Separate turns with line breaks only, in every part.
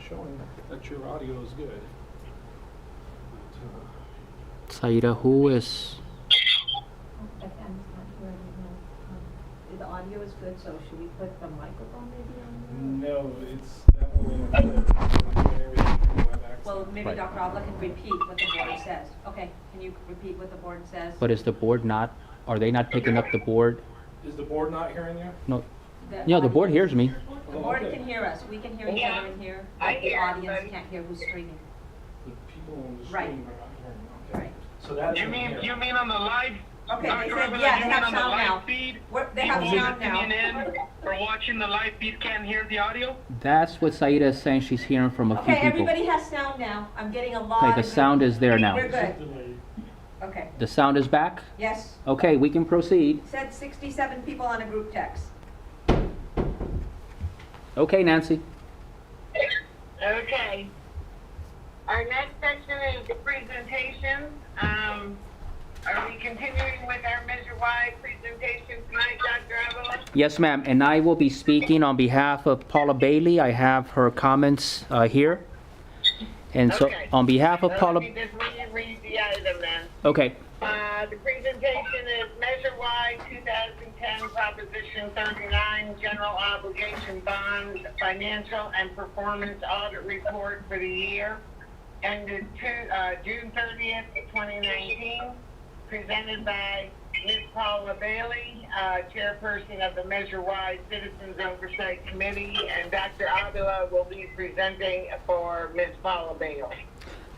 showing that your audio is good.
Saida, who is?
The audio is good, so should we put the microphone maybe on there?
No, it's that only in the everything from WebEx.
Well, maybe
Right.
Dr. Avila can repeat what the board says. Okay, can you repeat what the board says?
But is the board not? Are they not picking up the board?
Is the board not hearing you?
No. Yeah, the board hears me.
The board can hear us. We can hear each other in here, but the audience can't hear who's streaming.
The people on the
Right.
stream are not hearing you. Okay.
Right.
So that's
You
in
mean
here.
on the live?
Okay,
Dr.
they said,
Avila,
yeah,
you
they
mean
have
on the
sound
live
now.
feed?
They have
People
sound now.
listening in or watching the live feed can't hear the audio?
That's what Saida is saying. She's hearing from a few
Okay,
people.
everybody has sound now. I'm getting a lot
Okay,
of
the
good-
sound is there now.
We're good. Okay,
The sound is back?
yes.
Okay, we can proceed.
Said 67 people on a group text.
Okay, Nancy.
Okay. Our next section is the presentation. Are we continuing with our Measure Y presentation tonight, Dr. Avila?
Yes, ma'am. And I will be speaking on behalf of Paula Bailey. I have her comments here. And so
Okay.
on behalf of Paula...
Let me just read the item then.
Okay.
The presentation is Measure Y 2010 Proposition 39 General Obligation Bonds Financial and Performance Audit Report for the year ended June 30th, 2019, presented by Ms. Paula Bailey, Chairperson of the Measure Y Citizens Oversight Committee, and Dr. Avila will be presenting for Ms. Paula Bailey.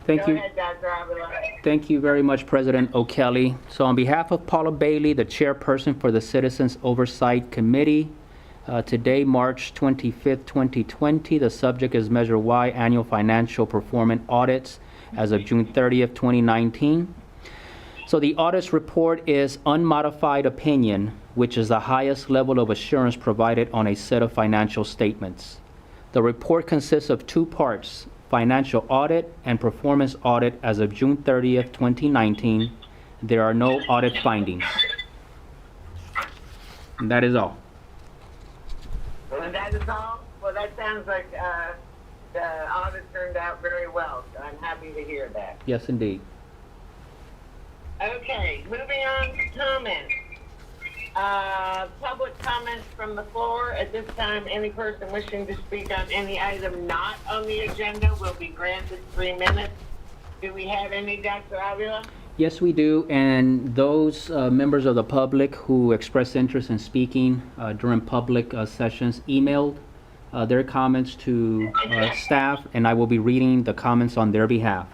Thank
Go
you.
ahead, Dr. Avila.
Thank you very much, President O'Kelly. So on behalf of Paula Bailey, the chairperson for the Citizens Oversight Committee, today, March 25th, 2020, the subject is Measure Y Annual Financial Performance Audits as of June 30th, 2019. So the audit's report is unmodified opinion, which is the highest level of assurance provided on a set of financial statements. The report consists of two parts: financial audit and performance audit as of June 30th, 2019. There are no audit findings. And that is all.
And that is all? Well, that sounds like the audit turned out very well, so I'm happy to hear that.
Yes, indeed.
Okay, moving on to comments. Public comments from the floor. At this time, any person wishing to speak on any item not on the agenda will be granted 3 minutes. Do we have any, Dr. Avila?
Yes, we do, and those members of the public who express interest in speaking during public sessions emailed their comments to staff, and I will be reading the comments on their behalf.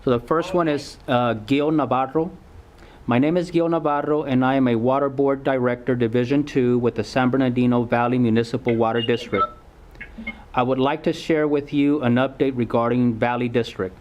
So the first one is Gil Navarro. My name is Gil Navarro, and I am a Water Board Director, Division 2 with the San Bernardino Valley Municipal Water District. I would like to share with you an update regarding Valley District.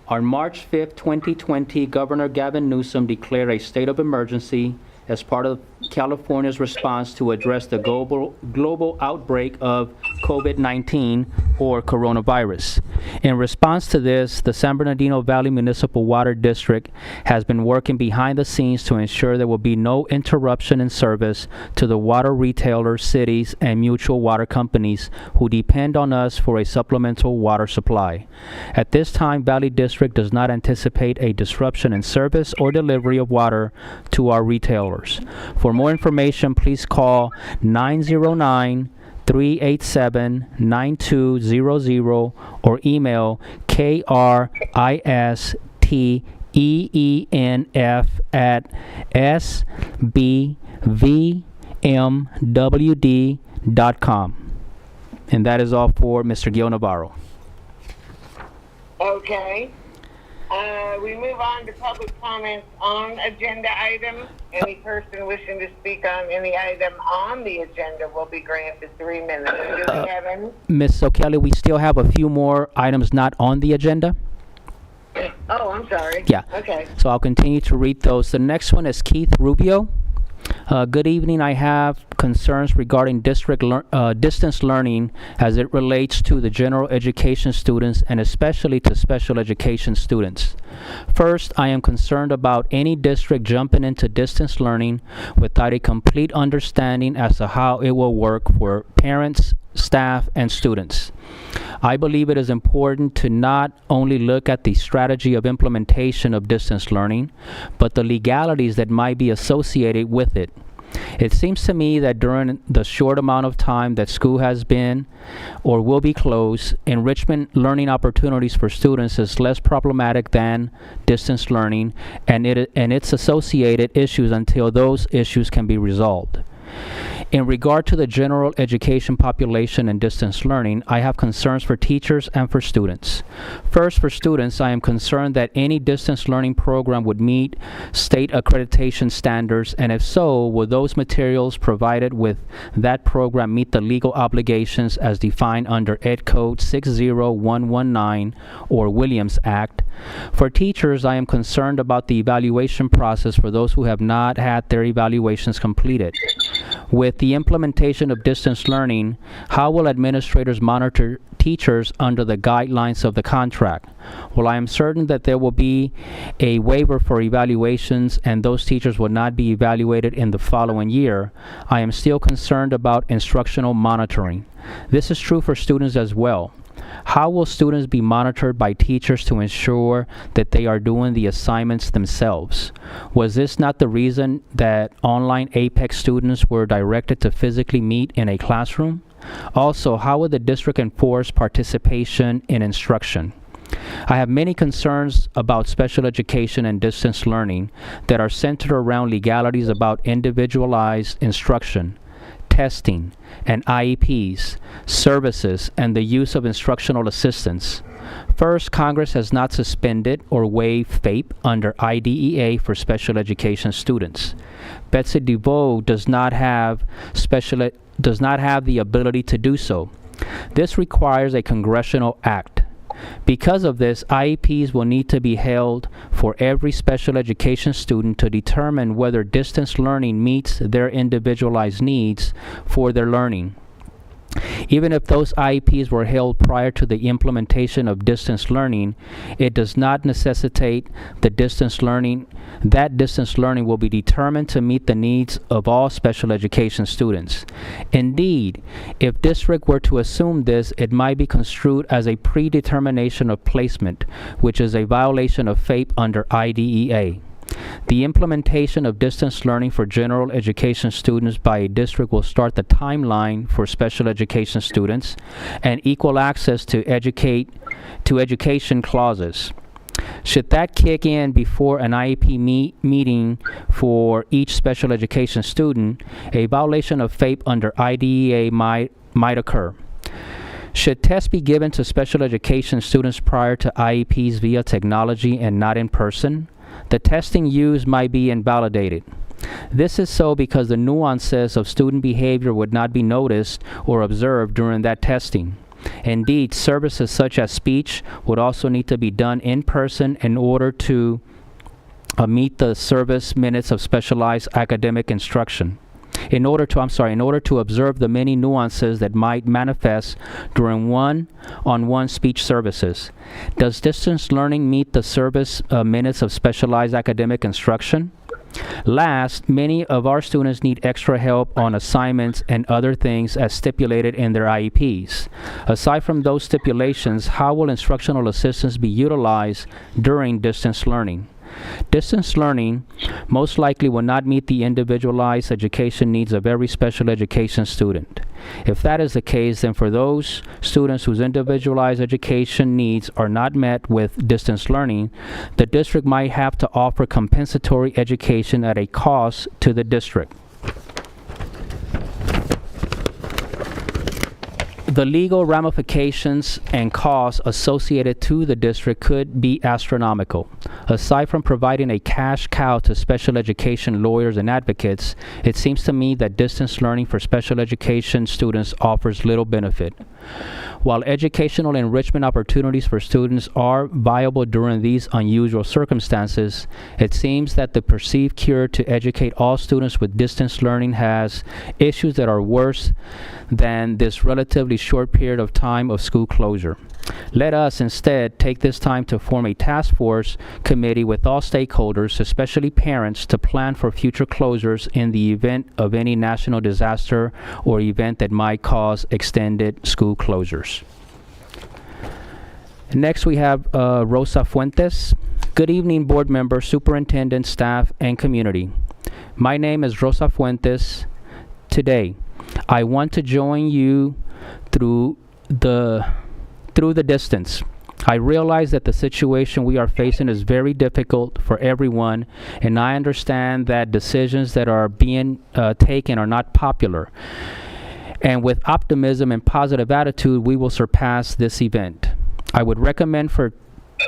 On March 5th, 2020, Governor Gavin Newsom declared a state of emergency as part of California's response to address the global outbreak of COVID-19 or coronavirus. In response to this, the San Bernardino Valley Municipal Water District has been working behind the scenes to ensure there will be no interruption in service to the water retailers, cities, and mutual water companies who depend on us for a supplemental water supply. At this time, Valley District does not anticipate a disruption in service or delivery of water to our retailers. For more information, please call 909-387-9200 or email kristeenf@sbvmwd.com. And that is all for Mr. Gil Navarro.
Okay. We move on to public comments on agenda items. Any person wishing to speak on any item on the agenda will be granted 3 minutes. Do we have any?
Ms. O'Kelly, we still have a few more items not on the agenda.
Oh, I'm sorry.
Yeah.
Okay.
So I'll continue to read those. The next one is Keith Rubio. Good evening. I have concerns regarding distance learning as it relates to the general education students and especially to special education students. First, I am concerned about any district jumping into distance learning without a complete understanding as to how it will work for parents, staff, and students. I believe it is important to not only look at the strategy of implementation of distance learning, but the legalities that might be associated with it. It seems to me that during the short amount of time that school has been or will be closed, enrichment learning opportunities for students is less problematic than distance learning and its associated issues until those issues can be resolved. In regard to the general education population and distance learning, I have concerns for teachers and for students. First, for students, I am concerned that any distance learning program would meet state accreditation standards, and if so, would those materials provided with that program meet the legal obligations as defined under Ed Code 60119 or Williams Act? For teachers, I am concerned about the evaluation process for those who have not had their evaluations completed. With the implementation of distance learning, how will administrators monitor teachers under the guidelines of the contract? Well, I am certain that there will be a waiver for evaluations and those teachers will not be evaluated in the following year. I am still concerned about instructional monitoring. This is true for students as well. How will students be monitored by teachers to ensure that they are doing the assignments themselves? Was this not the reason that online APEX students were directed to physically meet in a classroom? Also, how would the district enforce participation in instruction? I have many concerns about special education and distance learning that are centered around legalities about individualized instruction, testing, and IEPs, services, and the use of instructional assistants. First, Congress has not suspended or waived FAPE under IDEA for special education students. Betsy DeVoe does not have the ability to do so. This requires a congressional act. Because of this, IEPs will need to be held for every special education student to determine whether distance learning meets their individualized needs for their learning. Even if those IEPs were held prior to the implementation of distance learning, it does not necessitate that distance learning will be determined to meet the needs of all special education students. Indeed, if district were to assume this, it might be construed as a predetermination of placement, which is a violation of FAPE under IDEA. The implementation of distance learning for general education students by a district will start the timeline for special education students and equal access to education clauses. Should that kick in before an IEP meeting for each special education student, a violation of FAPE under IDEA might occur. Should tests be given to special education students prior to IEPs via technology and not in person, the testing used might be invalidated. This is so because the nuances of student behavior would not be noticed or observed during that testing. Indeed, services such as speech would also need to be done in person in order to meet the service minutes of specialized academic instruction. In order to observe the many nuances that might manifest during one-on-one speech services. Does distance learning meet the service minutes of specialized academic instruction? Last, many of our students need extra help on assignments and other things as stipulated in their IEPs. Aside from those stipulations, how will instructional assistance be utilized during distance learning? Distance learning most likely will not meet the individualized education needs of every special education student. If that is the case, then for those students whose individualized education needs are not met with distance learning, the district might have to offer compensatory education at a cost to the district. The legal ramifications and costs associated to the district could be astronomical. Aside from providing a cash cow to special education lawyers and advocates, it seems to me that distance learning for special education students offers little benefit. While educational enrichment opportunities for students are viable during these unusual circumstances, it seems that the perceived cure to educate all students with distance learning has issues that are worse than this relatively short period of time of school closure. Let us instead take this time to form a task force committee with all stakeholders, especially parents, to plan for future closures in the event of any national disaster or event that might cause extended school closures. Next, we have Rosa Fuentes. Good evening, board members, superintendent, staff, and community. My name is Rosa Fuentes. Today, I want to join you through the distance. I realize that the situation we are facing is very difficult for everyone, and I understand that decisions that are being taken are not popular. And with optimism and positive attitude, we will surpass this event. I would recommend for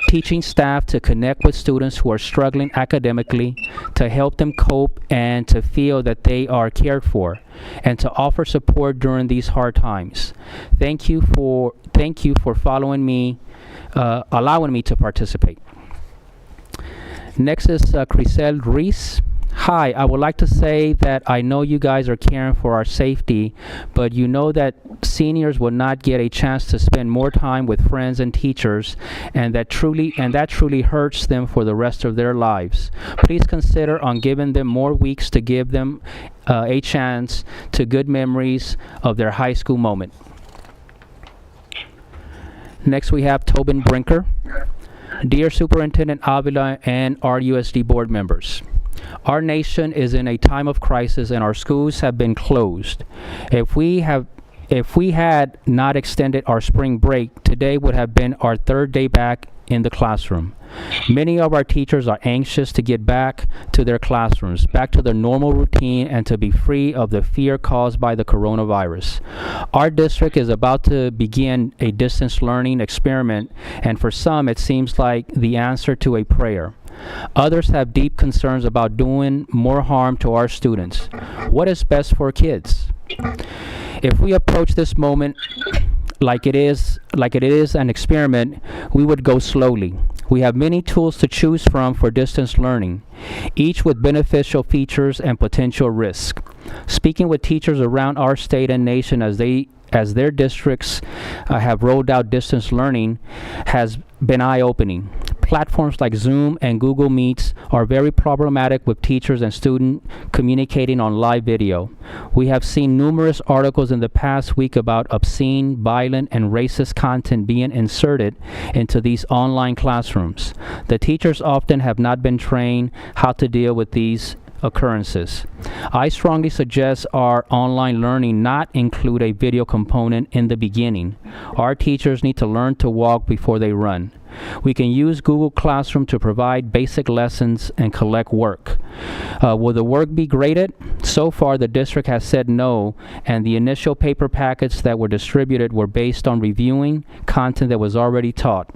teaching staff to connect with students who are struggling academically, to help them cope and to feel that they are cared for, and to offer support during these hard times. Thank you for allowing me to participate. Next is Crisel Reese. Hi, I would like to say that I know you guys are caring for our safety, but you know that seniors will not get a chance to spend more time with friends and teachers, and that truly hurts them for the rest of their lives. Please consider on giving them more weeks to give them a chance to good memories of their high school moment. Next, we have Tobin Brinker. Dear Superintendent Avila and RUSD board members, our nation is in a time of crisis and our schools have been closed. If we had not extended our spring break, today would have been our third day back in the classroom. Many of our teachers are anxious to get back to their classrooms, back to their normal routine, and to be free of the fear caused by the coronavirus. Our district is about to begin a distance learning experiment, and for some it seems like the answer to a prayer. Others have deep concerns about doing more harm to our students. What is best for kids? If we approach this moment like it is an experiment, we would go slowly. We have many tools to choose from for distance learning, each with beneficial features and potential risk. Speaking with teachers around our state and nation as their districts have rolled out distance learning has been eye-opening. Platforms like Zoom and Google Meets are very problematic with teachers and students communicating on live video. We have seen numerous articles in the past week about obscene, violent, and racist content being inserted into these online classrooms. The teachers often have not been trained how to deal with these occurrences. I strongly suggest our online learning not include a video component in the beginning. Our teachers need to learn to walk before they run. We can use Google Classroom to provide basic lessons and collect work. Will the work be graded? So far, the district has said no, and the initial paper packets that were distributed were based on reviewing content that was already taught.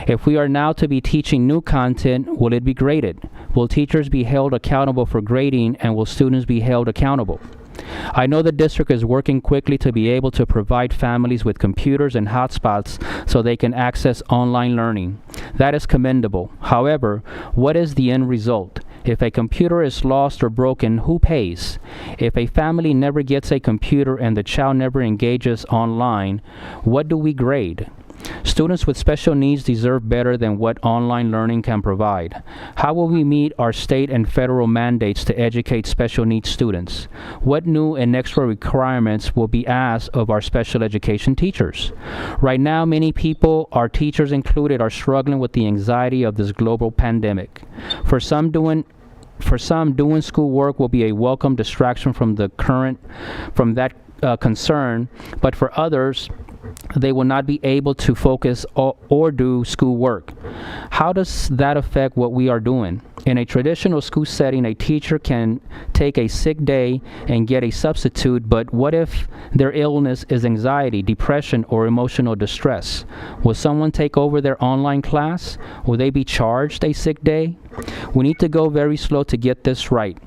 If we are now to be teaching new content, will it be graded? Will teachers be held accountable for grading, and will students be held accountable? I know the district is working quickly to be able to provide families with computers and hotspots so they can access online learning. That is commendable. However, what is the end result? If a computer is lost or broken, who pays? If a family never gets a computer and the child never engages online, what do we grade? Students with special needs deserve better than what online learning can provide. How will we meet our state and federal mandates to educate special needs students? What new and extra requirements will be asked of our special education teachers? Right now, many people, our teachers included, are struggling with the anxiety of this global pandemic. For some, doing schoolwork will be a welcome distraction from that concern, but for others, they will not be able to focus or do schoolwork. How does that affect what we are doing? In a traditional school setting, a teacher can take a sick day and get a substitute, but what if their illness is anxiety, depression, or emotional distress? Will someone take over their online class? Will they be charged a sick day? We need to go very slow to get this right.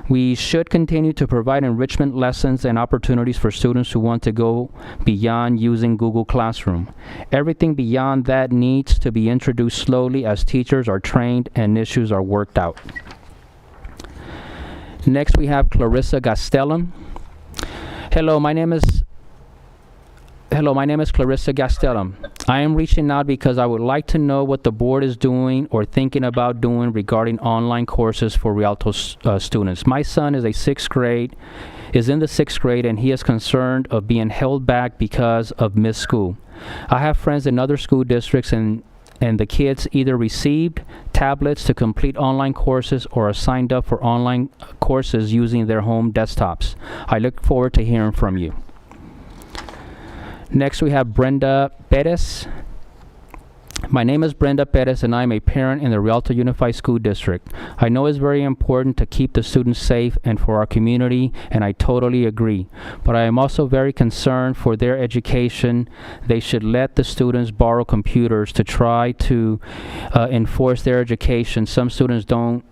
We should continue to provide enrichment lessons and opportunities for students who want to go beyond using Google Classroom. Everything beyond that needs to be introduced slowly as teachers are trained and issues are worked out. Next, we have Clarissa Gastelum. Hello, my name is Hello, my name is Clarissa Gastelum. I am reaching out because I would like to know what the board is doing or thinking about doing regarding online courses for Rialto students. My son is in the sixth grade, and he is concerned of being held back because of missed school. I have friends in other school districts, and the kids either received tablets to complete online courses or are signed up for online courses using their home desktops. I look forward to hearing from you. Next, we have Brenda Pettis. My name is Brenda Pettis, and I'm a parent in the Rialto Unified School District. I know it's very important to keep the students safe and for our community, and I totally agree. But I am also very concerned for their education. They should let the students borrow computers to try to enforce their education. Some students don't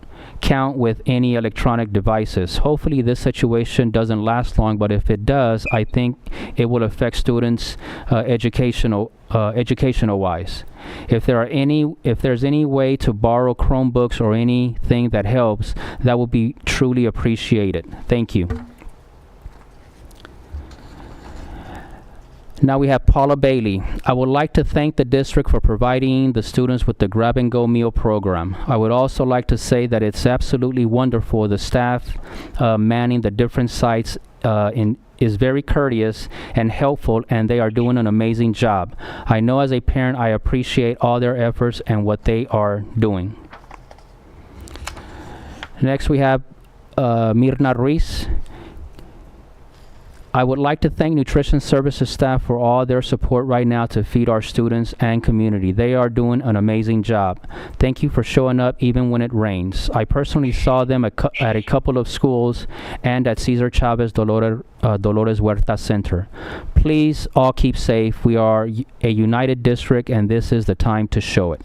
count with any electronic devices. Hopefully this situation doesn't last long, but if it does, I think it will affect students educational wise. If there's any way to borrow Chromebooks or anything that helps, that would be truly appreciated. Thank you. Now we have Paula Bailey. I would like to thank the district for providing the students with the grab-and-go meal program. I would also like to say that it's absolutely wonderful. The staff manning the different sites is very courteous and helpful, and they are doing an amazing job. I know as a parent, I appreciate all their efforts and what they are doing. Next we have Mirna Ruiz. I would like to thank Nutrition Services staff for all their support right now to feed our students and community. They are doing an amazing job. Thank you for showing up even when it rains. I personally saw them at a couple of schools and at Cesar Chavez Dolores Huerta Center. Please all keep safe. We are a united district, and this is the time to show it.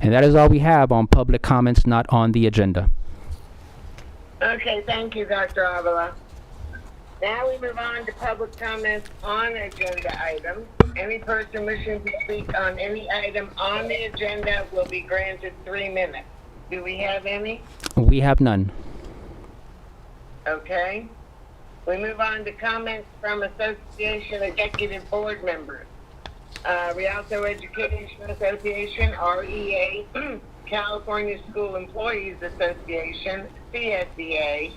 And that is all we have on public comments not on the agenda.
Okay, thank you, Dr. Avila. Now we move on to public comments on agenda items. Any person wishing to speak on any item on the agenda will be granted 3 minutes. Do we have any?
We have none.
Okay. We move on to comments from Association Executive Board members. Rialto Education Association, REA, California School Employees Association, CSEA,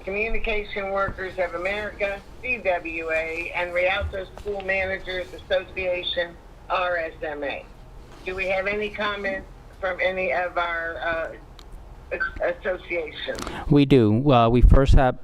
Communication Workers of America, CWA, and Rialto School Managers Association, RSMA. Do we have any comments from any of our associations?
We do. We first have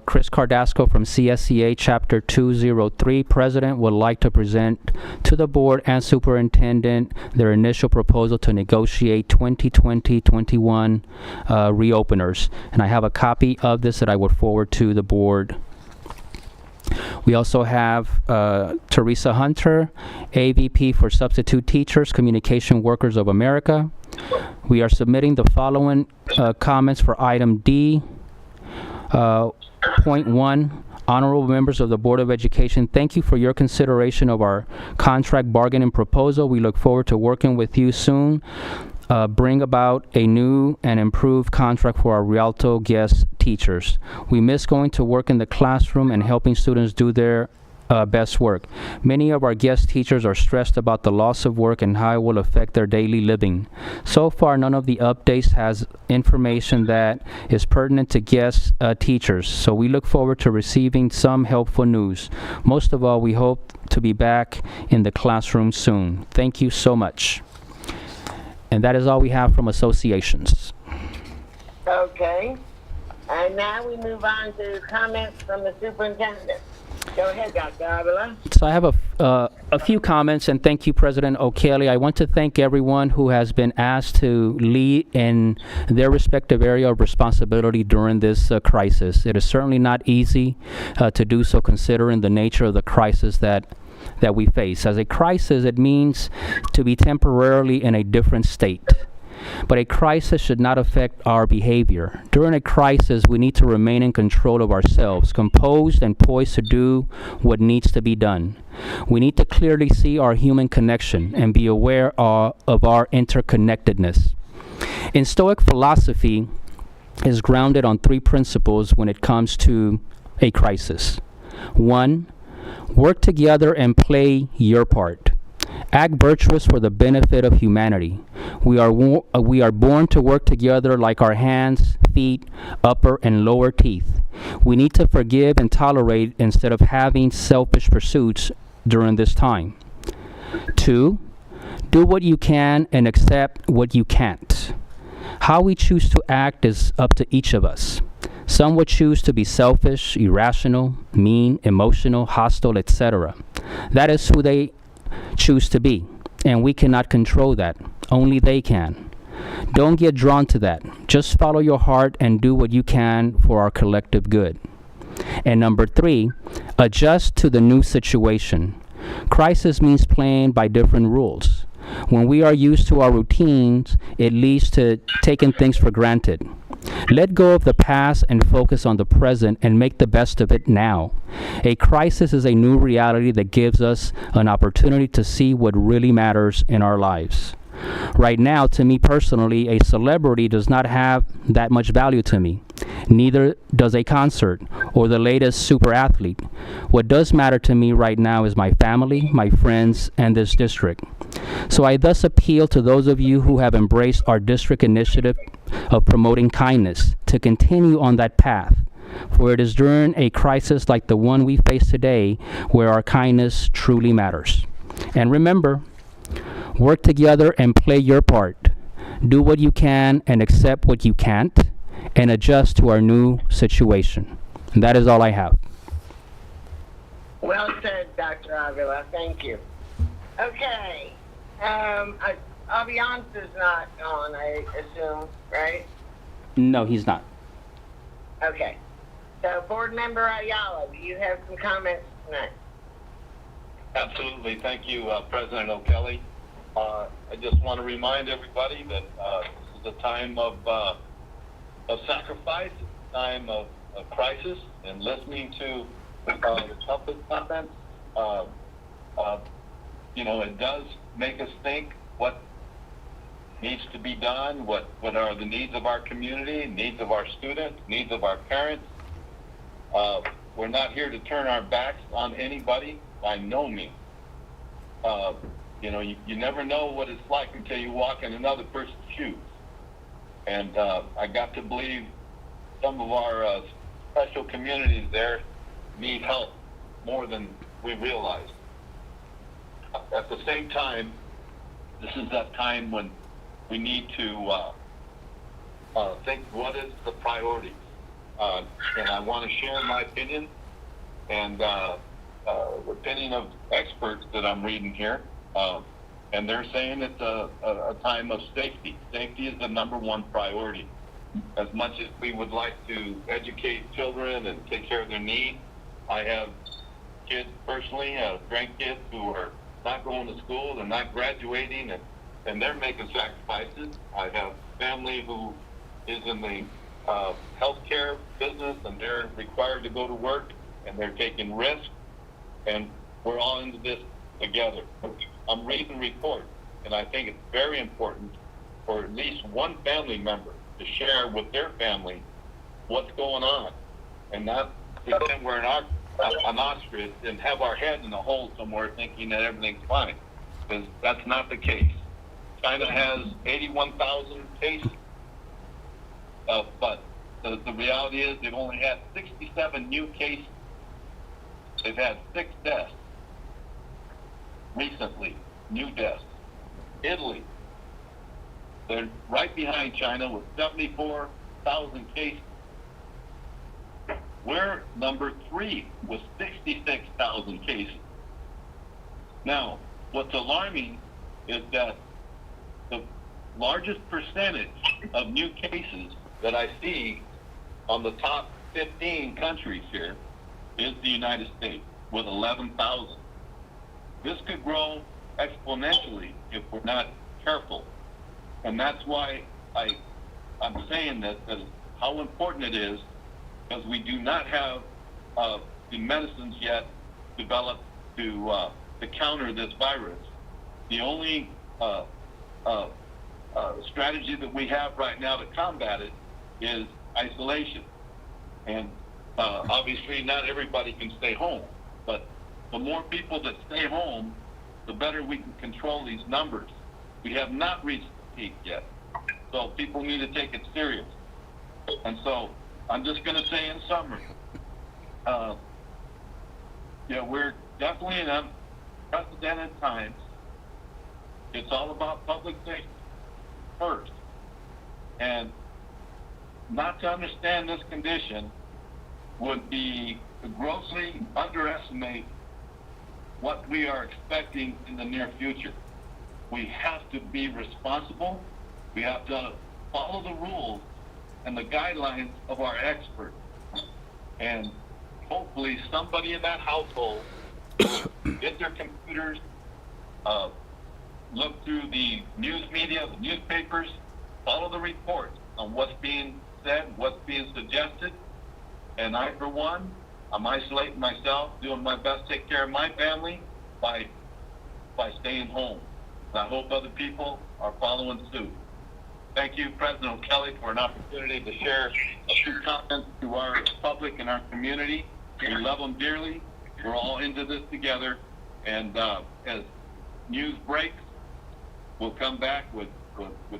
Chris Cardasco from CSEA Chapter 203. President would like to present to the board and superintendent their initial proposal to negotiate 2020-21 reopeners. And I have a copy of this that I would forward to the board. We also have Teresa Hunter, AVP for Substitute Teachers, Communication Workers of America. We are submitting the following comments for item D. Point 1, honorable members of the Board of Education, thank you for your consideration of our contract bargaining proposal. We look forward to working with you soon. Bring about a new and improved contract for our Rialto guest teachers. We miss going to work in the classroom and helping students do their best work. Many of our guest teachers are stressed about the loss of work and how it will affect their daily living. So far, none of the updates has information that is pertinent to guest teachers, so we look forward to receiving some helpful news. Most of all, we hope to be back in the classroom soon. Thank you so much. And that is all we have from associations.
Okay. And now we move on to comments from the superintendent. Go ahead, Dr. Avila.
So I have a few comments, and thank you, President O'Kelly. I want to thank everyone who has been asked to lead in their respective area of responsibility during this crisis. It is certainly not easy to do so, considering the nature of the crisis that we face. As a crisis, it means to be temporarily in a different state. But a crisis should not affect our behavior. During a crisis, we need to remain in control of ourselves, composed and poised to do what needs to be done. We need to clearly see our human connection and be aware of our interconnectedness. In Stoic philosophy is grounded on 3 principles when it comes to a crisis. 1, Work together and play your part. Act virtuous for the benefit of humanity. We are born to work together like our hands, feet, upper and lower teeth. We need to forgive and tolerate instead of having selfish pursuits during this time. 2. Do what you can and accept what you can't. How we choose to act is up to each of us. Some would choose to be selfish, irrational, mean, emotional, hostile, etc. That is who they choose to be, and we cannot control that. Only they can. Don't get drawn to that. Just follow your heart and do what you can for our collective good. And number 3, adjust to the new situation. Crisis means playing by different rules. When we are used to our routines, it leads to taking things for granted. Let go of the past and focus on the present and make the best of it now. A crisis is a new reality that gives us an opportunity to see what really matters in our lives. Right now, to me personally, a celebrity does not have that much value to me. Neither does a concert or the latest super athlete. What does matter to me right now is my family, my friends, and this district. So I thus appeal to those of you who have embraced our district initiative of promoting kindness to continue on that path. For it is during a crisis like the one we face today where our kindness truly matters. And remember, work together and play your part. Do what you can and accept what you can't, and adjust to our new situation. And that is all I have.
Well said, Dr. Avila. Thank you. Okay. Aviance is not on, I assume, right?
No, he's not.
Okay. So, Board Member Ayala, do you have some comments tonight?
Absolutely. Thank you, President O'Kelly. I just want to remind everybody that this is a time of sacrifice, a time of crisis, and listening to the public comments, it does make us think what needs to be done, what are the needs of our community, needs of our students, needs of our parents. We're not here to turn our backs on anybody, by no means. You never know what it's like until you walk in another person's shoes. And I got to believe some of our special communities there need help more than we realize. At the same time, this is that time when we need to think what is the priority. And I want to share my opinion and the opinion of experts that I'm reading here. And they're saying it's a time of safety. Safety is the number one priority. As much as we would like to educate children and take care of their needs, I have kids personally, grandkids who are not going to school, they're not graduating, and they're making sacrifices. I have family who is in the healthcare business, and they're required to go to work, and they're taking risks, and we're all into this together. I'm reading reports, and I think it's very important for at least one family member to share with their family what's going on, and not pretend we're an ostrich and have our head in a hole somewhere thinking that everything's fine, because that's not the case. China has 81,000 cases, but the reality is they've only had 67 new cases. They've had 6 deaths recently, new deaths. Italy, they're right behind China with 74,000 cases. We're number 3 with 66,000 cases. Now, what's alarming is that the largest percentage of new cases that I see on the top 15 countries here is the United States with 11,000. This could grow exponentially if we're not careful. And that's why I'm saying that how important it is, because we do not have the medicines yet developed to counter this virus. The only strategy that we have right now to combat it is isolation. And obviously not everybody can stay home, but the more people that stay home, the better we can control these numbers. We have not reached the peak yet, so people need to take it serious. And so I'm just going to say in summary, we're definitely in unprecedented times. It's all about public safety first. And not to understand this condition would be to grossly underestimate what we are expecting in the near future. We have to be responsible. We have to follow the rules and the guidelines of our experts. And hopefully somebody in that household get their computers, look through the news media, the newspapers, follow the reports on what's being said, what's being suggested. And I, for one, I'm isolating myself, doing my best to take care of my family by staying home. And I hope other people are following suit. Thank you, President O'Kelly, for an opportunity to share a few comments to our public and our community. We love them dearly. We're all into this together. And as news breaks, we'll come back with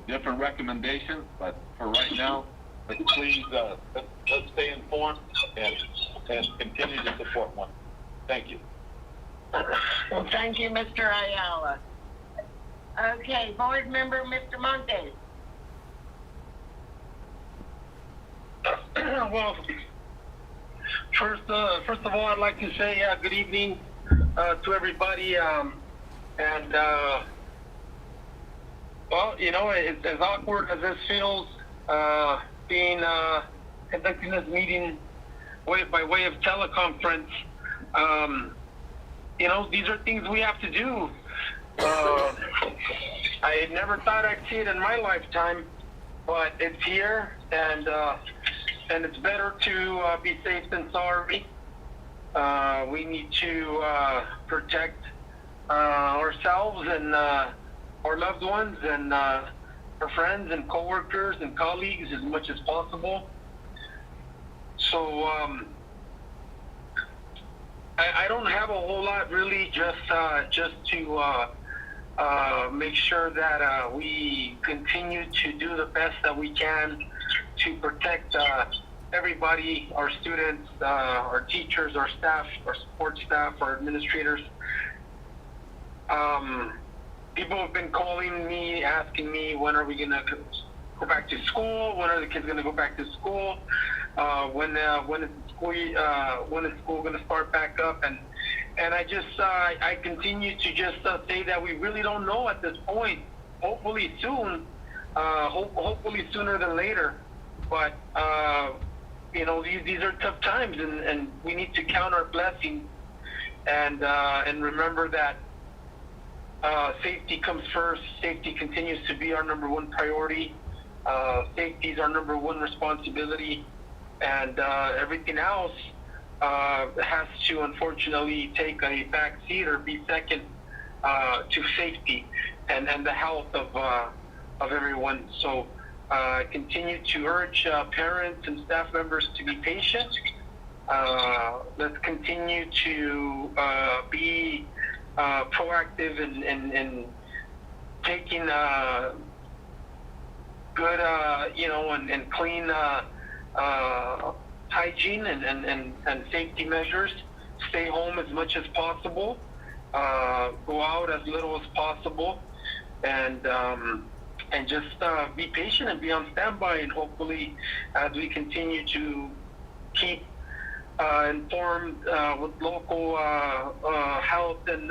different recommendations. But for right now, please let's stay informed and continue to support one. Thank you.
Well, thank you, Mr. Ayala. Okay, board member, Mr. Montes.
Well, first of all, I'd like to say good evening to everybody. Well, it's as awkward as this feels, being conducting this meeting by way of teleconference. These are things we have to do. I had never thought I'd see it in my lifetime, but it's here, and it's better to be safe than sorry. We need to protect ourselves and our loved ones and our friends and coworkers and colleagues as much as possible. So I don't have a whole lot really, just to make sure that we continue to do the best that we can to protect everybody, our students, our teachers, our staff, our support staff, our administrators. People have been calling me, asking me, when are we going to go back to school? When are the kids going to go back to school? When is school going to start back up? And I just I continue to just say that we really don't know at this point. Hopefully soon, hopefully sooner than later. But these are tough times, and we need to count our blessings and remember that safety comes first. Safety continues to be our number one priority. Safety is our number one responsibility, and everything else has to unfortunately take a back seat or be second to safety and the health of everyone. So continue to urge parents and staff members to be patient. Let's continue to be proactive and taking good and clean hygiene and safety measures. Stay home as much as possible. Go out as little as possible, and just be patient and be on standby. And hopefully, as we continue to keep informed with local health and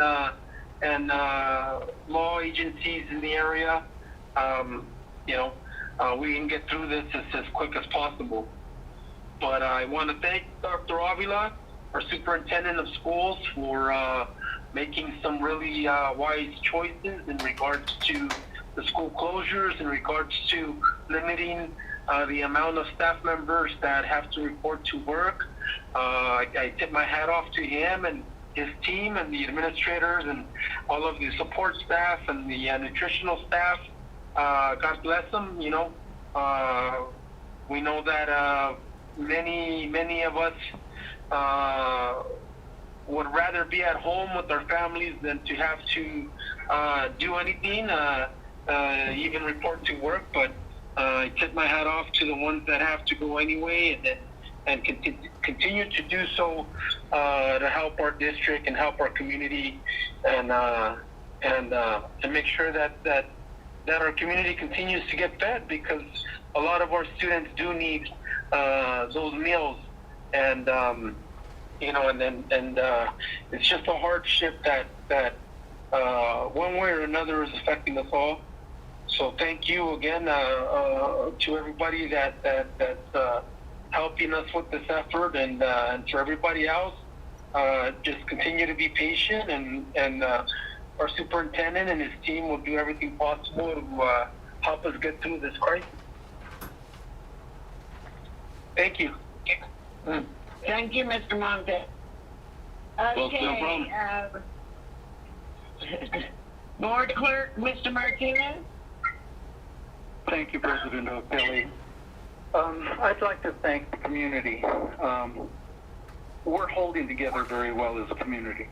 law agencies in the area, we can get through this as quick as possible. But I want to thank Dr. Avila, our superintendent of schools, for making some really wise choices in regards to the school closures, in regards to limiting the amount of staff members that have to report to work. I tip my hat off to him and his team and the administrators and all of the support staff and the nutritional staff. God bless them. We know that many of us would rather be at home with our families than to have to do anything, even report to work. But I tip my hat off to the ones that have to go anyway, and continue to do so to help our district and help our community, and make sure that our community continues to get fed, because a lot of our students do need those meals, and it's just a hardship that one way or another is affecting us all. So thank you again to everybody that's helping us with this effort, and for everybody else, just continue to be patient, and our superintendent and his team will do everything possible to help us get through this crisis. Thank you.
Thank you, Mr. Monte.
Well,
Okay,
no problem.
Board Clerk, Mr. Martinez?
Thank you, President O'Kelly. I'd like to thank the community. We're holding together very well as a community,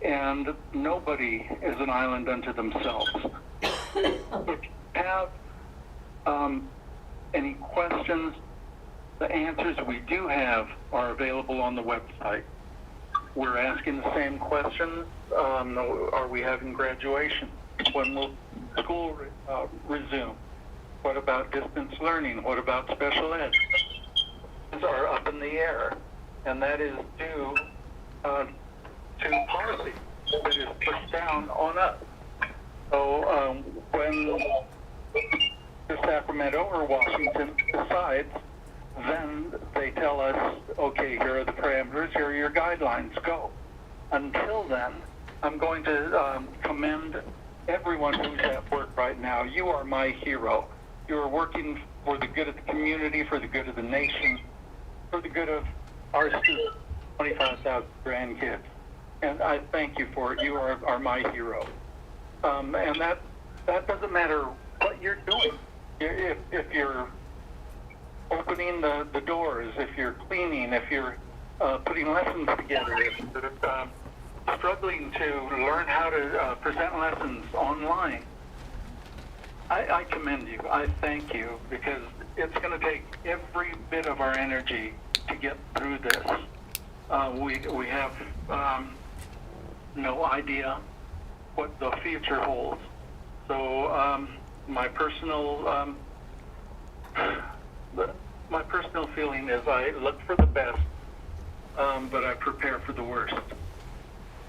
and nobody is an island unto themselves. If you have any questions, the answers we do have are available on the website. We're asking the same questions. Are we having graduation? When will school resume? What about distance learning? What about special ed? These are up in the air, and that is due to policy that is pushed down on us. So when Sacramento or Washington decides, then they tell us, okay, here are the parameters, here are your guidelines, go. Until then, I'm going to commend everyone who's at work right now. You are my hero. You're working for the good of the community, for the good of the nation, for the good of our students, 25,000 grandkids. And I thank you for it. You are my hero. And that doesn't matter what you're doing. If you're opening the doors, if you're cleaning, if you're putting lessons together, if you're struggling to learn how to present lessons online, I commend you. I thank you, because it's going to take every bit of our energy to get through this. We have no idea what the future holds. So my personal feeling is I look for the best, but I prepare for the worst.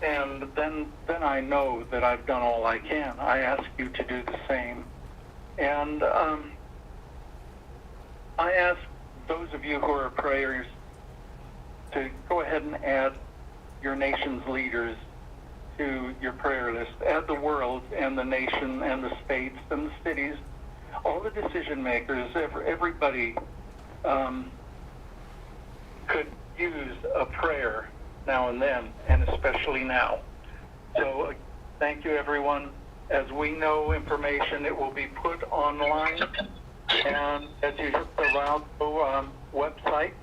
And then I know that I've done all I can. I ask you to do the same. And I ask those of you who are prayers to go ahead and add your nation's leaders to your prayer list. Add the world and the nation and the states and the cities, all the decision makers, everybody could use a prayer now and then, and especially now. So thank you, everyone. As we know information, it will be put online, and as you hit the Rialto website,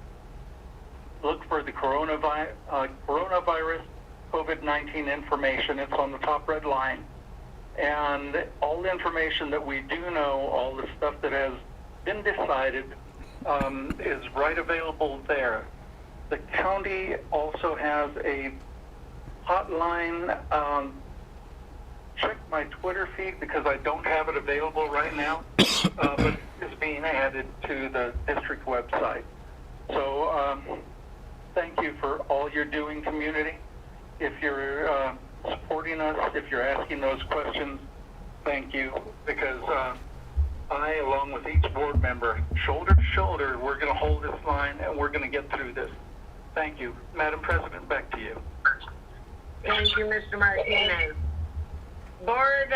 look for the coronavirus COVID-19 information. It's on the top red line. And all the information that we do know, all the stuff that has been decided, is right available there. The county also has a hotline. Check my Twitter feed, because I don't have it available right now, but it's being added to the district website. So thank you for all you're doing, community. If you're supporting us, if you're asking those questions, thank you, because I, along with each board member, shoulder to shoulder, we're going to hold this line, and we're going to get through this. Thank you. Madam President, back to you.
Thank you, Mr. Martinez. Board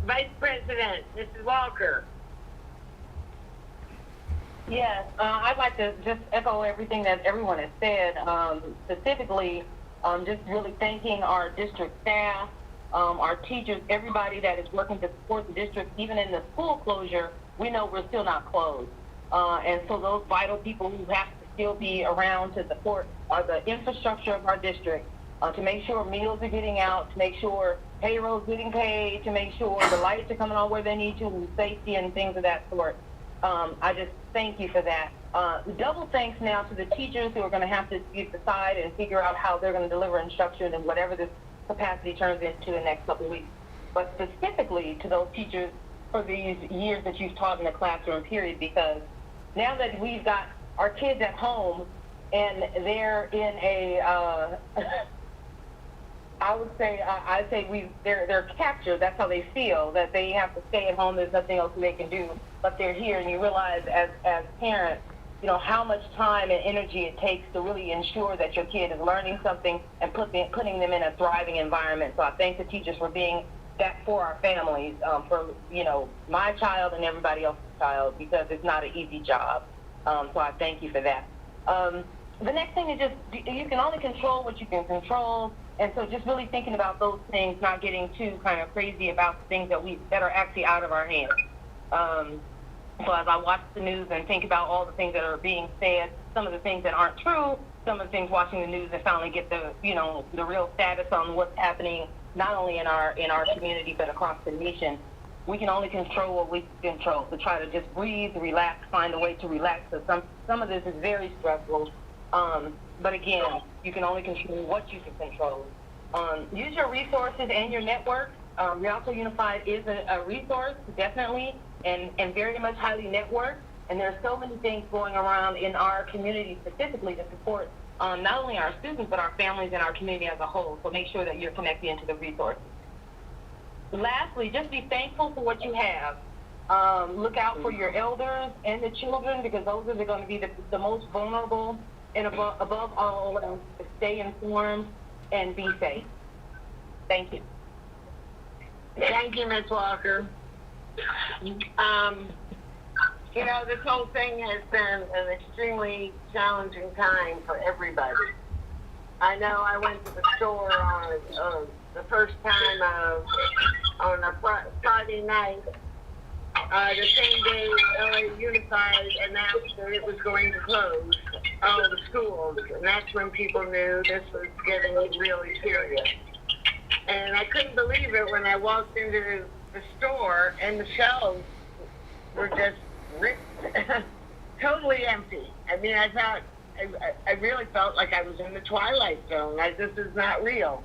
Vice President, Mrs. Walker.
Yes, I'd like to just echo everything that everyone has said, specifically just really thanking our district staff, our teachers, everybody that is working to support the district. Even in the school closure, we know we're still not closed. And so those vital people who have to still be around to support the infrastructure of our district, to make sure meals are getting out, to make sure payroll's getting paid, to make sure the lights are coming on where they need to, and safety and things of that sort. I just thank you for that. Double thanks now to the teachers who are going to have to decide and figure out how they're going to deliver instruction and whatever this capacity turns into the next couple of weeks. But specifically to those teachers for these years that you've taught in the classroom, period, because now that we've got our kids at home and they're in a, I'd say they're captured. That's how they feel, that they have to stay at home. There's nothing else they can do, but they're here. And you realize as parents, you know, how much time and energy it takes to really ensure that your kid is learning something and putting them in a thriving environment. So I thank the teachers for being that for our families, for, you know, my child and everybody else's child, because it's not an easy job. So I thank you for that. The next thing is just, you can only control what you can control. And so just really thinking about those things, not getting too kind of crazy about the things that are actually out of our hands. So as I watch the news and think about all the things that are being said, some of the things that aren't true, some of the things watching the news and finally get the, you know, the real status on what's happening, not only in our community, but across the nation, we can only control what we can control. So try to just breathe, relax, find a way to relax. So some of this is very stressful. But again, you can only control what you can control. Use your resources and your network. Rialto Unified is a resource, definitely, and very much highly networked. And there are so many things going around in our community specifically to support not only our students, but our families and our community as a whole. So make sure that you're connected into the resources. Lastly, just be thankful for what you have. Look out for your elders and the children, because those are going to be the most vulnerable. And above all, stay informed and be safe. Thank you.
Thank you, Ms. Walker. You know, this whole thing has been an extremely challenging time for everybody. I know I went to the store on the first time on a Friday night, the same day LA Unified announced that it was going to close all the schools, and that's when people knew this was getting really serious. And I couldn't believe it when I walked into the store and the shelves were just totally empty. I mean, I really felt like I was in the Twilight Zone. Like, this is not real.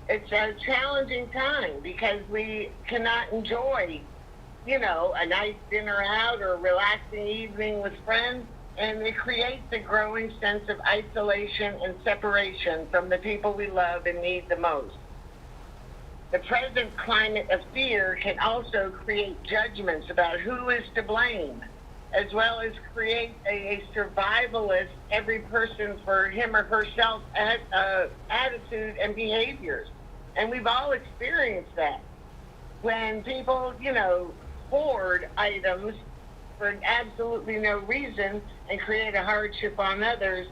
It's a challenging time because we cannot enjoy, you know, a nice dinner out or a relaxing evening with friends, and it creates a growing sense of isolation and separation from the people we love and need the most. The present climate of fear can also create judgments about who is to blame, as well as create a survivalist, every person for him or herself attitude and behaviors. And we've all experienced that. When people, you know, hoard items for absolutely no reason and create a hardship on others,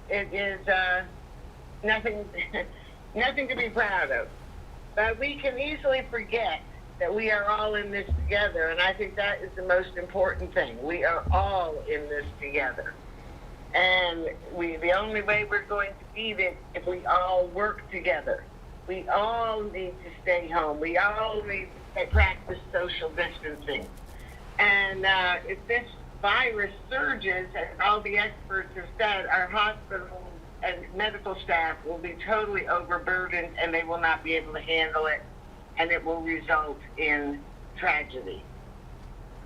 it is nothing to be proud of. But we can easily forget that we are all in this together, and I think that is the most important thing. We are all in this together. And the only way we're going to beat it if we all work together. We all need to stay home. We all need to practice social distancing. And if this virus surges, as all the experts have said, our hospitals and medical staff will be totally overburdened, and they will not be able to handle it, and it will result in tragedy.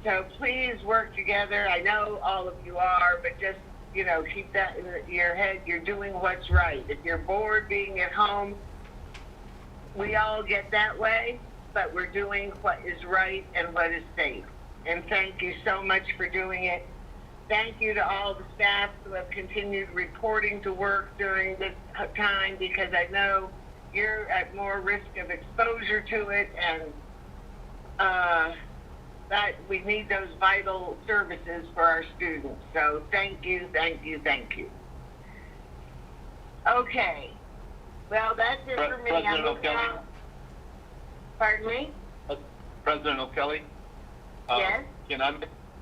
So please work together. I know all of you are, but just, you know, keep that in your head. You're doing what's right. If you're bored being at home, we all get that way, but we're doing what is right and what is safe. And thank you so much for doing it. Thank you to all the staff who have continued reporting to work during this time, because I know you're at more risk of exposure to it, and that we need those vital services for our students. So thank you, thank you, thank you. Okay. Well, that's it for me.
President O'Kelly?
Pardon me?
President O'Kelly?
Yes?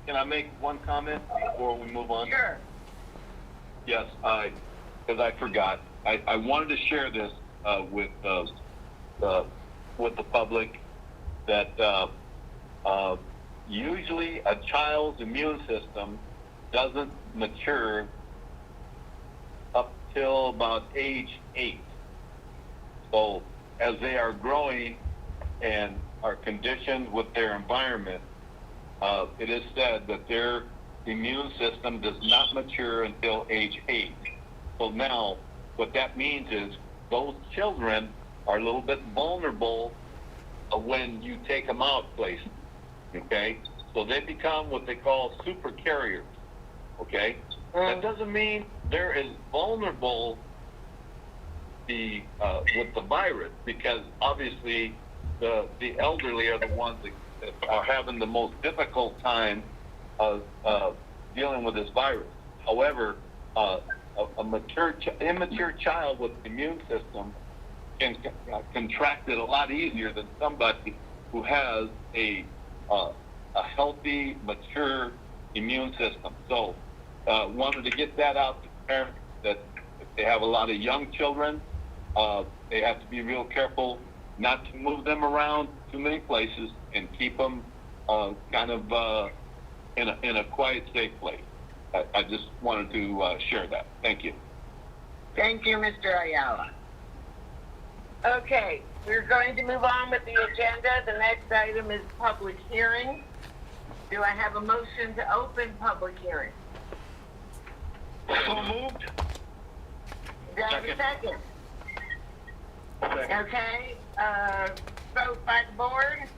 Can I make one comment before we move on?
Sure.
Yes, because I forgot. I wanted to share this with the public that usually a child's immune system doesn't mature up till about age 8. So as they are growing and are conditioned with their environment, it is said that their immune system does not mature until age 8. So now, what that means is those children are a little bit vulnerable when you take them out places, okay? So they become what they call super carriers, okay? That doesn't mean they're as vulnerable with the virus, because obviously the elderly are the ones that are having the most difficult time of dealing with this virus. However, a immature child with the immune system can contract it a lot easier than somebody who has a healthy, mature immune system. So, wanted to get that out to parents that if they have a lot of young children, they have to be real careful not to move them around too many places and keep them kind of in a quiet, safe place. I just wanted to share that. Thank you.
Thank you, Mr. Ayala. Okay, we're going to move on with the agenda. The next item is public hearing. Do I have a motion to open public hearing?
So moved.
Do I have a second? Okay, vote by the board.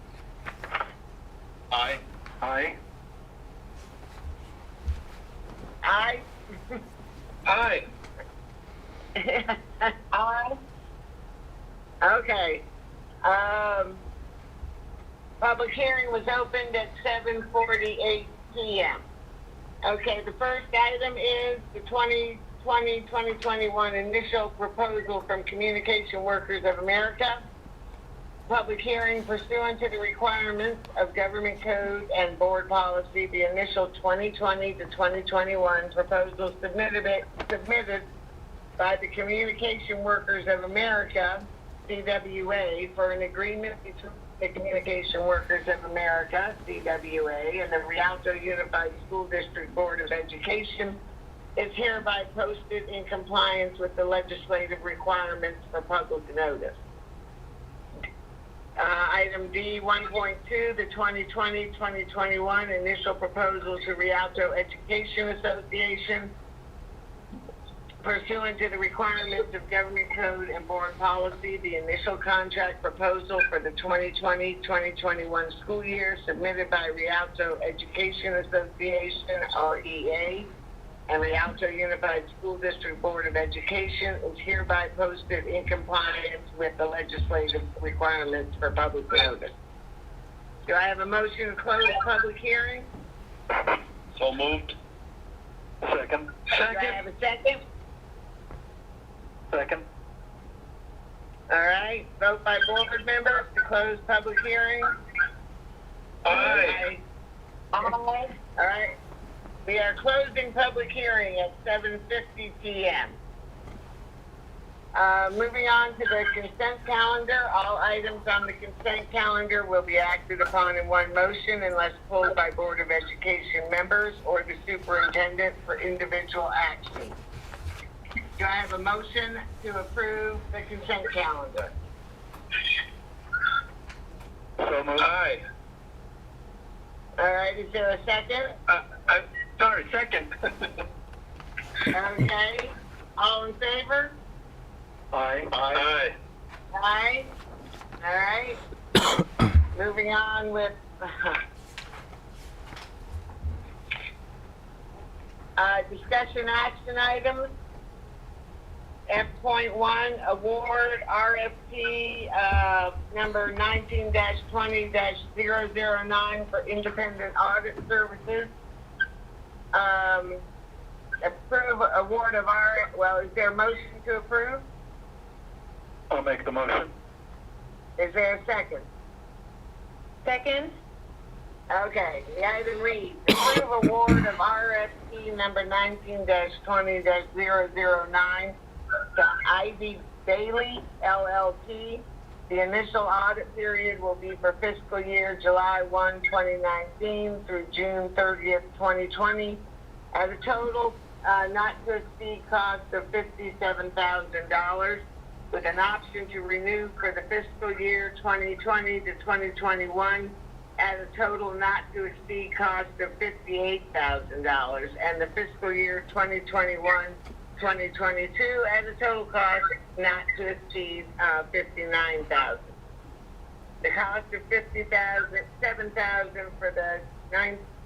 Aye.
Aye.
Aye.
Aye.
Aye. Okay. Public hearing was opened at 7:48 p.m. Okay, the first item is the 2020-2021 initial proposal from Communication Workers of America. Public hearing pursuant to the requirements of government code and board policy, the initial 2020 to 2021 proposal submitted by the Communication Workers of America, CWA, for an agreement between the Communication Workers of America, CWA, and the Rialto Unified School District Board of Education is hereby posted in compliance with the legislative requirements for public notice. Item D 1.2, the 2020-2021 initial proposal to Rialto Education Association pursuant to the requirements of government code and board policy, the initial contract proposal for the 2020-2021 school year submitted by Rialto Education Association, REA, and Rialto Unified School District Board of Education is hereby posted in compliance with the legislative requirements for public notice. Do I have a motion to close public hearing?
So moved.
Second.
Do I have a second?
Second.
All right, vote by board members to close public hearing.
Aye.
Aye. All right. We are closing public hearing at 7:50 p.m. Moving on to the consent calendar. All items on the consent calendar will be acted upon in one motion unless pulled by Board of Education members or the superintendent for individual action. Do I have a motion to approve the consent calendar?
So moved.
Aye.
All right, is there a second?
Sorry, second.
Okay, all in favor?
Aye.
Aye.
Aye. All right. Moving on with discussion action items. F.1, award RFP number 19-20-009 for independent audit services. Approve award of is there a motion to approve?
I'll make the motion.
Is there a second? Second. Okay, the item reads, approve award of RFP number 19-20-009 to Ivy Bailey LLP. The initial audit period will be for fiscal year July 1, 2019 through June 30th, 2020, at a total not to exceed cost of $57,000, with an option to renew for the fiscal year 2020 to 2021 at a total not to exceed cost of $58,000, and the fiscal year 2021-2022 at a total cost not to exceed $59,000. The cost of $7,000 for the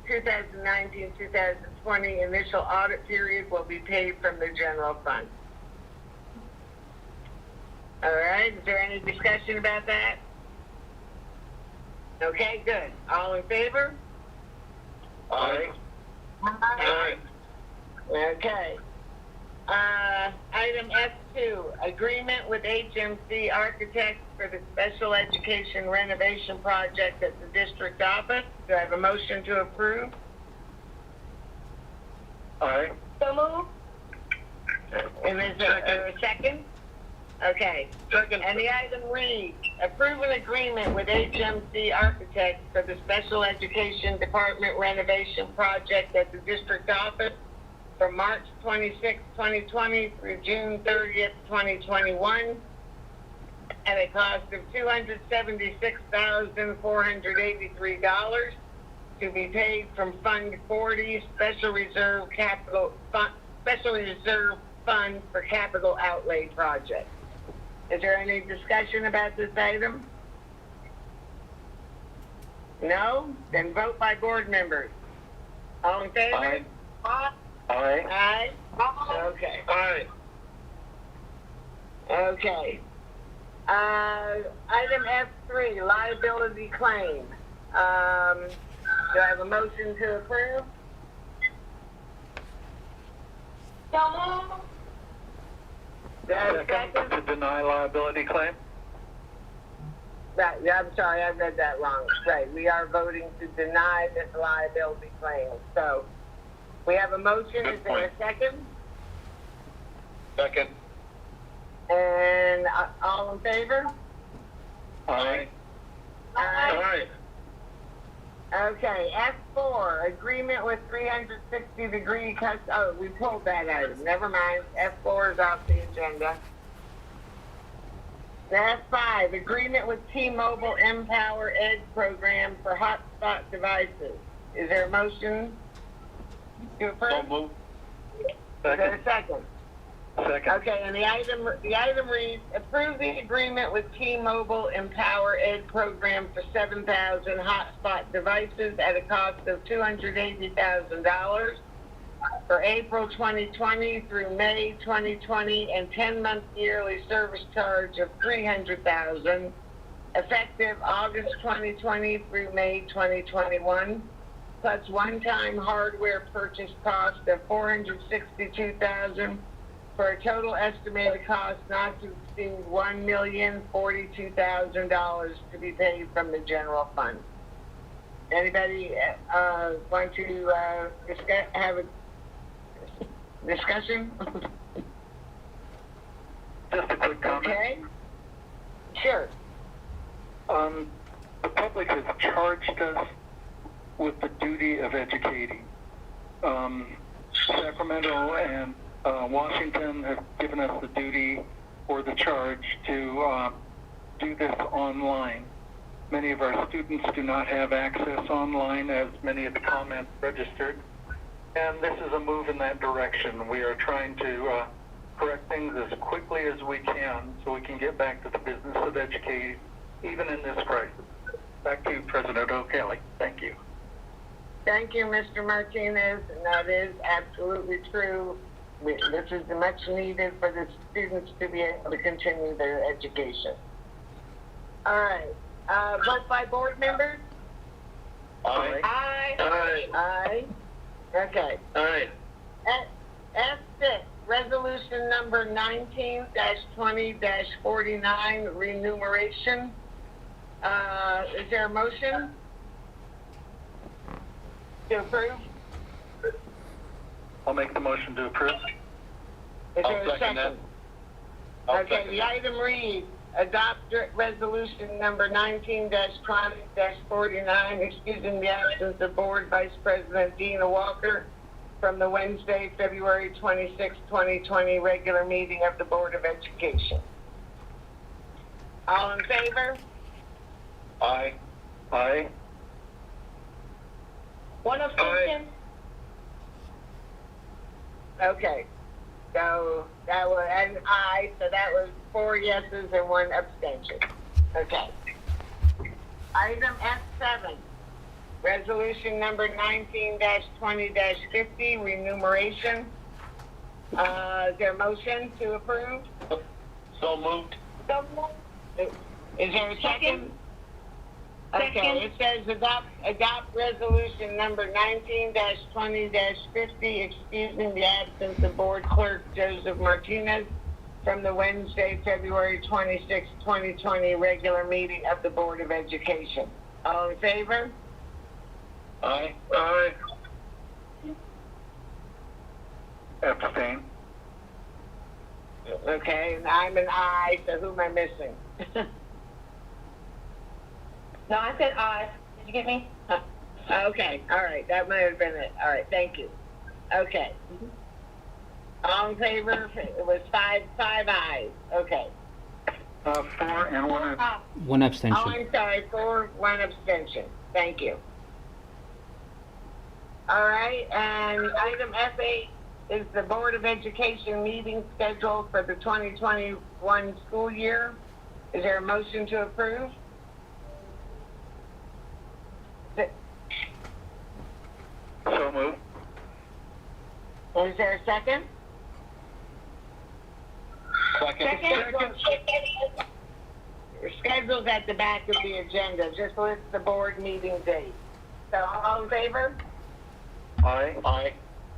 2019-2020 initial audit period will be paid from the general fund. All right, is there any discussion about that? Okay, good. All in favor?
Aye.
Aye. Okay. Item F2, agreement with HMC Architects for the special education renovation project at the district office. Do I have a motion to approve?
Aye.
So moved. And is there a second? Okay.
Second.
And the item reads, approve an agreement with HMC Architects for the Special Education Department renovation project at the district office from March 26, 2020 through June 30th, 2021 at a cost of $276,483 to be paid from Fund 40 Special Reserve Fund for Capital Outlay Project. Is there any discussion about this item? No? Then vote by board members. All in favor?
Aye.
Aye.
Aye.
Aye? Okay.
Aye.
Okay. Item F3, liability claim. Do I have a motion to approve?
So moved.
Do I have a
Second, to
second?
deny liability claim.
Right, yeah, I'm sorry, I read that wrong. Right, we are voting to deny this liability claim. So, we have a motion, is there a second?
Second.
And all in favor?
Aye.
Aye. Okay, F4, agreement with 360-degree oh, we pulled that item, never mind. F4 is off the agenda. F5, agreement with T-Mobile Empower Edge program for hotspot devices. Is there a motion to approve?
So moved.
Is there a
Second.
second?
Second.
Okay, and the item reads, approve the agreement with T-Mobile Empower Ed program for 7,000 hotspot devices at a cost of $280,000 for April 2020 through May 2020 and 10-month yearly service charge of $300,000 effective August 2020 through May 2021, plus one-time hardware purchase cost of $462,000 for a total estimated cost not to exceed $1,042,000 to be paid from the general fund. Anybody want to have a discussion?
Just a quick comment.
Okay. Sure.
The public has charged us with the duty of educating. Sacramento and Washington have given us the duty or the charge to do this online. Many of our students do not have access online, as many of the comments registered, and this is a move in that direction. We are trying to correct things as quickly as we can so we can get back to the business of educating, even in this crisis. Back to you, President O'Kelly. Thank you.
Thank you, Mr. Martinez, and that is absolutely true. This is much needed for the students to be able to continue their education. All right. Vote by board members?
Aye.
Aye.
Aye.
Aye. Okay.
Aye.
F6, resolution number 19-20-49, remuneration. Is there a motion to approve?
I'll make the motion to approve.
Is
I'll
there a
second that. I'll
Okay,
second
the
that.
item reads, adopt resolution number 19-20-49, excusing the absence of Board Vice President Dina Walker from the Wednesday, February 26, 2020 regular meeting of the Board of Education. All in favor?
Aye.
Aye.
One abstention?
Okay. So that was an aye, so that was 4 yeses and 1 abstention. Okay. Item F7, resolution number 19-20-50, remuneration. Is there a motion to approve?
So moved.
Is there a second?
Second.
Okay, it says adopt resolution number 19-20-50, excusing the absence of Board Clerk Joseph Martinez from the Wednesday, February 26, 2020 regular meeting of the Board of Education. All in favor?
Aye.
Aye.
Abstain.
Okay, and I'm an aye, so who am I missing?
No, I said aye. Did you get me?
Okay, all right, that might have been it. All right, thank you. Okay. All in favor? It was five ayes. Okay.
4 and 1.
One
Oh,
abstention.
I'm sorry, 4, 1 abstention. Thank you. All right, and item F8 is the Board of Education meeting schedule for the 2021 school year. Is there a motion to approve?
So moved.
Is there a second?
Second.
Your schedule's at the back of the agenda. Just list the board meeting date. So all in favor?
Aye.
Aye.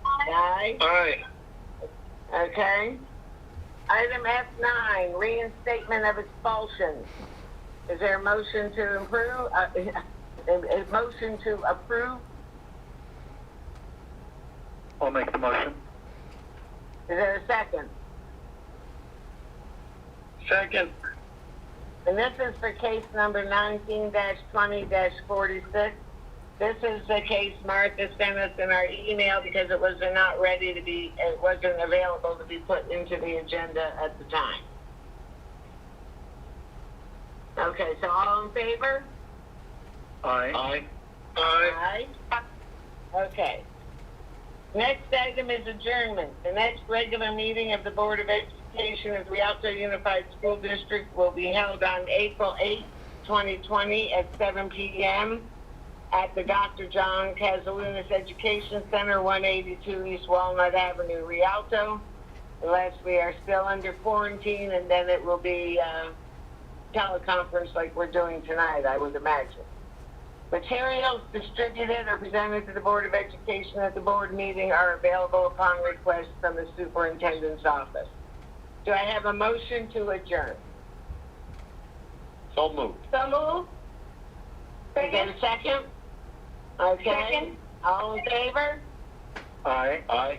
Aye.
Aye.
Okay. Item F9, reinstatement of expulsions. Is there a motion to improve? A motion to approve?
I'll make the motion.
Is there a second?
Second.
And this is for case number 19-20-46. This is the case Martha sent us in our email because it was not ready to be, it wasn't available to be put into the agenda at the time. Okay, so all in favor?
Aye.
Aye.
Aye.
Aye. Okay. Next item is adjournment. The next regular meeting of the Board of Education of Rialto Unified School District will be held on April 8, 2020 at 7 p.m. at the Dr. John Casalunas Education Center, 182 East Walnut Avenue, Rialto, unless we are still under quarantine, and then it will be teleconference like we're doing tonight, I would imagine. Materials distributed or presented to the Board of Education at the board meeting are available upon request from the superintendent's office. Do I have a motion to adjourn?
So moved.
So moved.
Is there a second? Okay.
Second.
All in favor?
Aye.
Aye.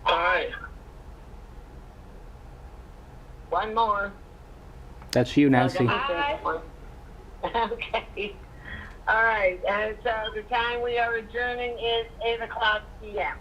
Aye.
One more.
That's you, Nancy.
Aye.
Okay. All right. And so the time we are adjourning is 8:00 p.m.